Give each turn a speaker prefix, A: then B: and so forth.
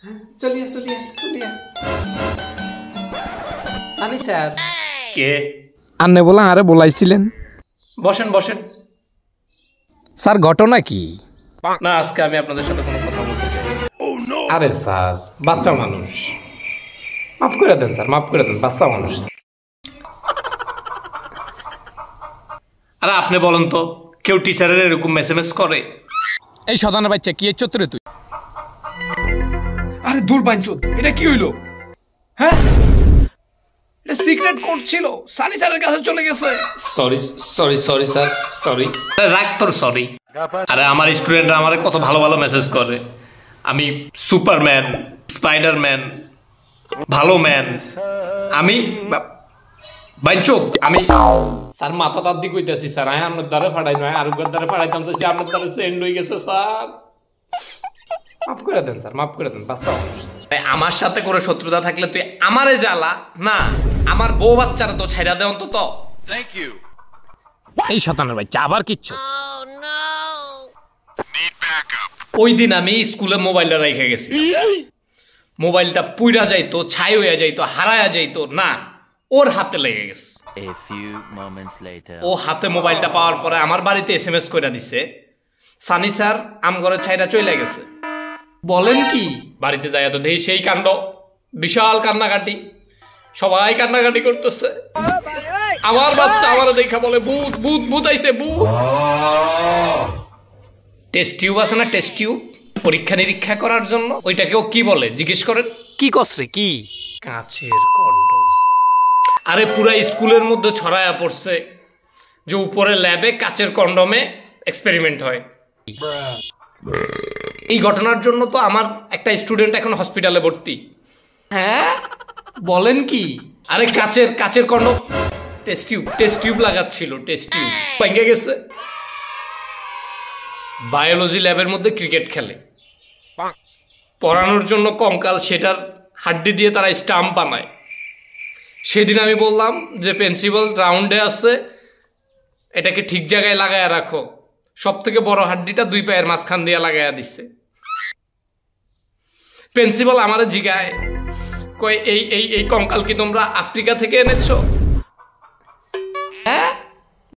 A: চলিয়ে চলিয়ে চলিয়ে আমি স্যার কে
B: আন্নে বলা আরে বলাইছিলেন।
A: বসেন বসেন।
B: স্যার ঘটনা কি?
A: না আজকে আমি আপনাদের সাথে কোনো কথা বলতে চাই। আরে স্যার বাচ্চা মানুষ, মাফ করে দেন স্যার, মাফ করে দেন, বাচ্চা মানুষ। আরে আপনি বলেন তো, কেউ টিচারের এরকম মেসেমেস করে?
B: এই সদানের বাচ্চা কি চত্বরে তুই?
A: আরে দূর বাঞ্চুদ, এটা কি হইলো? হ্যাঁ, এটা সিক্রেট কোড ছিল, সানি স্যারের কাছে চলে গেছে। Sorry sorry sorry sir, sorry. রাখ তোর সরি। আরে আমার স্টুডেন্টরা আমারে কত ভালো ভালো মেসেজ করে। আমি সুপারম্যান, স্পাইডারম্যান, ভালো ম্যান। আমি বাঞ্চুদ, আমি স্যার মাথা তার দিকে কইতাছি স্যার, আমি আপনার দ্বারে ফাড়াই নয় আরোগ্যের দ্বারে ফাড়াইতাম চাইছি, আপনার দ্বারে সেন্ড হয়ে গেছে স্যার। মাফ করে দেন স্যার, মাফ করে দেন, বাচ্চা মানুষ। আমার সাথে করে শত্রুতা থাকলে তুই আমারে জ্বালা না, আমার বউ বাচ্চারা তো ছাইড়া দে অন্তত।
C: Thank you.
B: এই সদানের বাচ্চা আবার কিচ্ছু।
A: ওই দিন আমি স্কুলে মোবাইলটা রেখে গেছি, মোবাইলটা পুইরা যাইতো, ছাই হইয়া যাইতো, হারায়া যাইতো না, ওর হাতে লেগে গেছে।
C: A few moments later.
A: ও হাতে মোবাইলটা পাওয়ার পরে আমার বাড়িতে এসএমএস কইরা দিছে, সানি স্যার আমগরে ছাইরা চলে গেছে। বলেন কি? বাড়িতে যাইয়া তো দেখি সেই কাণ্ড, বিশাল কান্নাকাটি, সবাই কান্নাকাটি করতেছে। আমার বাচ্চা আমার দেখা বলে ভূত ভূত ভূত আইছে ভূত। টেস্ট টিউব আছে না, টেস্ট টিউব, পরীক্ষা নিরীক্ষা করার জন্য, ওইটাকেও কি বলে জিজ্ঞেস করেন।
B: কি কসরে কি?
A: কাঁচের কন্ডম। আরে পুরা স্কুলের মধ্যে ছড়ায়া পড়ছে যে উপরে ল্যাবে কাচের কন্ডমে এক্সপেরিমেন্ট হয়। এই ঘটনার জন্য তো আমার একটা স্টুডেন্ট এখন হসপিটালে ভর্তি। হ্যাঁ বলেন কি? আরে কাচের কাচের কন্ডম, টেস্ট টিউব লাগাচ্ছিল, টেস্ট টিউব ভেঙে গেছে। বায়োলজি ল্যাবের মধ্যে ক্রিকেট খেলে, পড়ানোর জন্য কঙ্কাল সেটার হাড্ডি দিয়ে তারা স্টাম্প বানায়। সেদিন আমি বললাম যে প্রিন্সিপাল রাউন্ডে আছে, এটাকে ঠিক জায়গায় লাগায়া রাখো। সব থেকে বড় হাড্ডিটা দুই পায়ের মাঝখান দিয়ে লাগায়া দিছে। প্রিন্সিপাল আমারে জিগায়, কই এই এই এই কঙ্কাল কি তোমরা আফ্রিকা থেকে এনেছো?